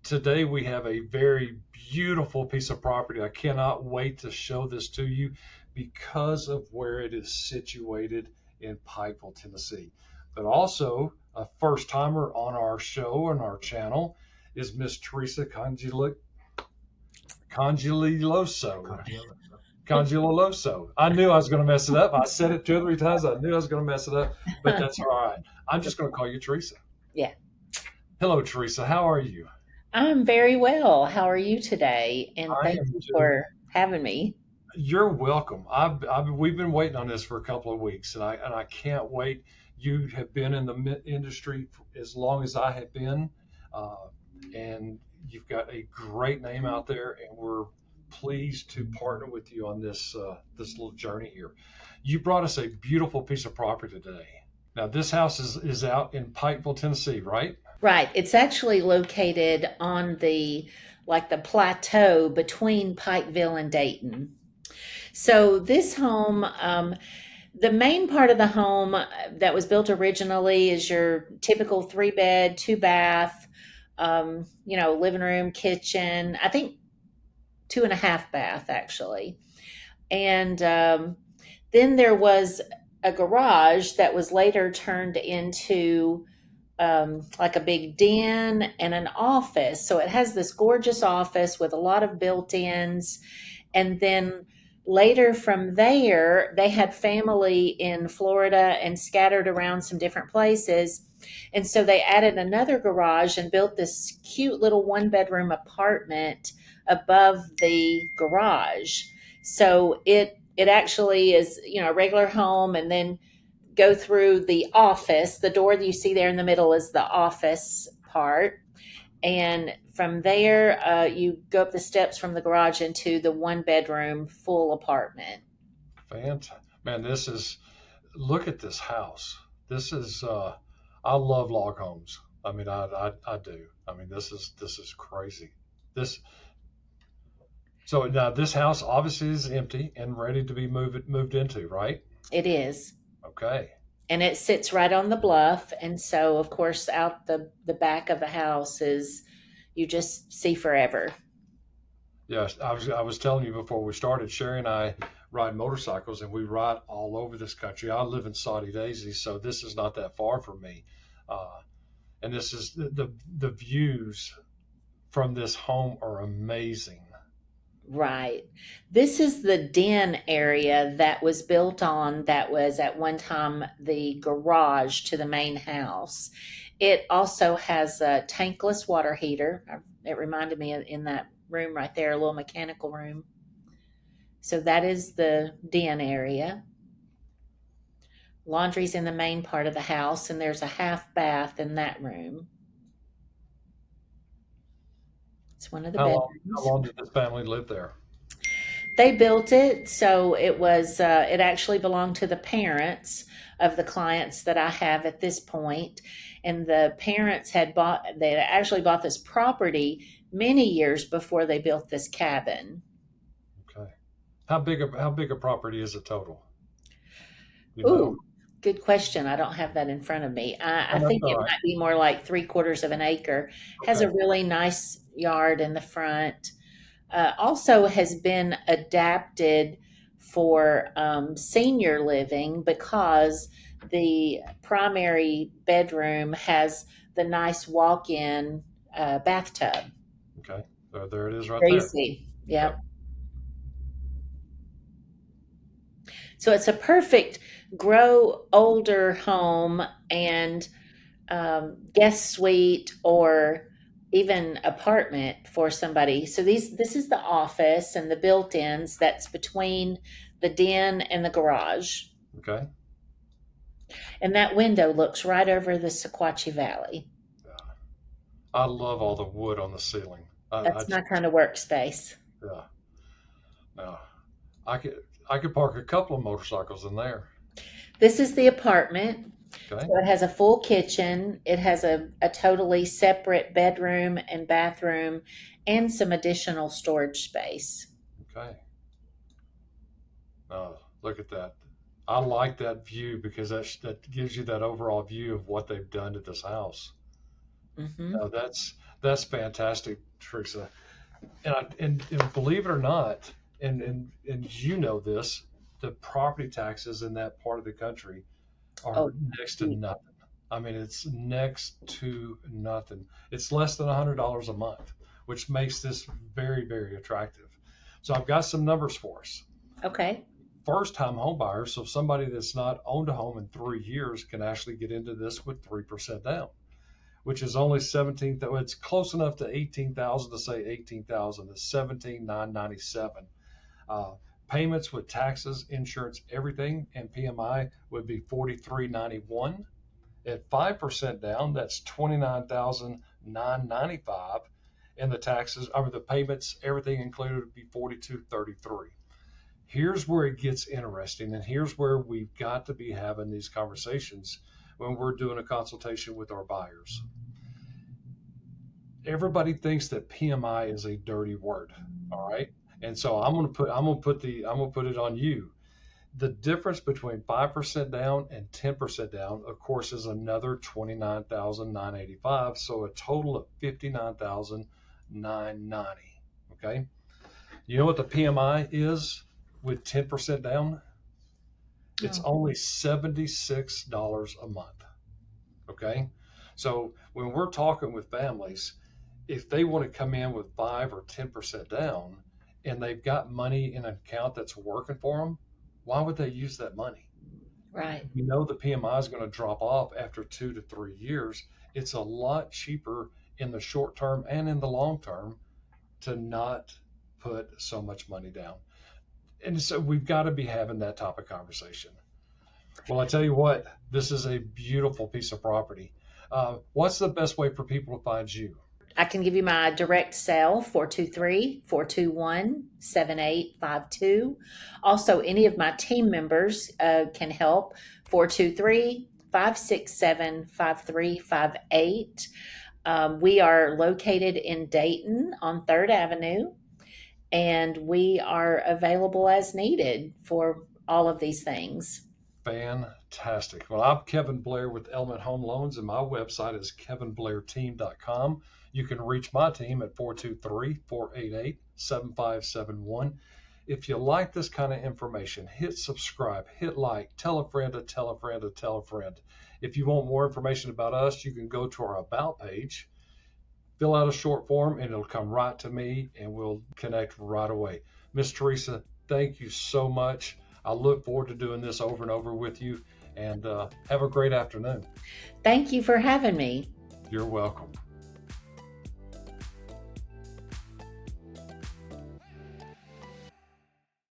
today we have a very beautiful piece of property. I cannot wait to show this to you because of where it is situated in Pikeville, Tennessee. But also, a first timer on our show and our channel is Miss Teresa Congioloso. Congioloso. I knew I was going to mess it up. I said it 2 or 3 times. I knew I was going to mess it up, but that's all right. I'm just going to call you Teresa. Yeah. Hello, Teresa. How are you? I'm very well. How are you today? And I thank am you doing. for having me. You're welcome. We've been waiting on this for a couple of weeks, and I can't wait. You have been in the industry for as long as I have been, uh, and you've got a great name out there, and we're pleased to partner with you on this little journey here. You brought us a beautiful piece of property today. Now, this house is out in Pikeville, Tennessee, right? Right. It's actually located on the plateau between Pikeville and Dayton. So this home, the main part of the home that was built originally is your typical 3 bed, 2 bath, living room, kitchen. I think 2.5 bath actually. And then there was a garage that was later turned into like a big den and an office. So it has this gorgeous office with a lot of built ins. And then later from there, they had family in Florida and scattered around some different places. And so they added another garage and built this cute little 1 bedroom apartment above the garage. So it actually is, a regular home, and then go through the office. The door that you see there in the middle is the office part. And from there, you go up the steps from the garage into the 1 bedroom full apartment. Fantastic. Man, look at this house. I love log homes. I mean, I do. I mean, this is crazy. This, so now this house obviously is empty and ready to be moved into, right? It is. Okay. And it sits right on the bluff. And so, of course, out the back of the house is you just see forever. Yes, I was telling you before we started, Sherry and I ride motorcycles and we ride all over this country. I live in Saudi Daisy, so this is not that far from me. Uh, and this is the views from this home are amazing. Right. This is the den area that was built on, that was at one time the garage to the main house. It also has a tankless water heater. It reminded me in that room right there, a little mechanical room. So that is the den area. Laundry's in the main part of the house, and there's a half bath in that room. It's one of the How bedrooms. long did this family live there? They built it, so it actually belonged to the parents of the clients that I have at this point. And the parents they had actually bought this property many years before they built this cabin. Okay. How big a property is it total? You know? Ooh, good question. I don't have that in front of me. I Oh, that's think all it right. might be more like 3/4 of an acre. Has Okay. a really nice yard in the front. Also has been adapted for senior living because the primary bedroom has the nice walk-in bathtub. Okay. So there it is right there. Crazy. Yep. Yep. So it's a perfect grow older home and guest suite or even apartment for somebody. So this is the office and the built-ins that's between the den and the garage. Okay. And that window looks right over the Sequatchie Valley. Yeah. I love all the wood on the ceiling. I That's my just, kind of workspace. yeah. No. I could park a couple of motorcycles in there. This is the apartment. Okay. So it has a full kitchen. It has a totally separate bedroom and bathroom and some additional storage space. Okay. Look at that. I like that view because that gives you that overall view of what they've done to this house. Hmm. That's That's fantastic, Teresa. And believe it or not, and you know this, the property taxes in that part of the country are Oh, next to nothing. I mean, it's next to nothing. It's less than $100 a month, which makes this very, very attractive. So I've got some numbers for us. okay. First time home buyers, so somebody that's not owned a home in 3 years can actually get into this with 3% down, which is only 17. It's close enough to 18,000 to say 18,000 is 17,997. Uh, Payments with taxes, insurance, everything, and PMI would be 4391. At 5% down, that's 29,995, and the taxes, or the payments, everything included, would be 4233. Here's where it gets interesting, and here's where we've got to be having these conversations when we're doing a consultation with our buyers. Everybody thinks that PMI is a dirty word, all right? And so I'm gonna put it on you. The difference between 5% down and 10% down, of course, is another 29,985. So a total of 59,990. Okay. You know what the PMI is with 10% down? It's Oh, only $76 a month. Okay. So when we're talking with families, if they want to come in with 5 or 10% down and they've got money in an account that's working for them, why would they use that money? right. You know the PMI is going to drop off after 2 to 3 years. It's a lot cheaper in the short term and in the long term to not put so much money down. And so we've got to be having that type of conversation. Well, I tell you what, this is a beautiful piece of property. What's the best way for people to find you? I can give you my direct cell, 423-421-7852. Also, any of my team members can help, 423-567-5358. We are located in Dayton on 3rd Avenue, and we are available as needed for all of these things. Fantastic. Well, I'm Kevin Blair with Element Home Loans, and my website is kevinblairteam.com. You can reach my team at 423-488-7571. If you like this kind of information, hit subscribe, hit like, tell a friend to tell a friend to tell a friend. If you want more information about us, you can go to our About page, fill out a short form, and it'll come right to me, and we'll connect right away. Miss Teresa, thank you so much. I look forward to doing this over and over with you, and have a great afternoon. Thank you for having me. You're welcome.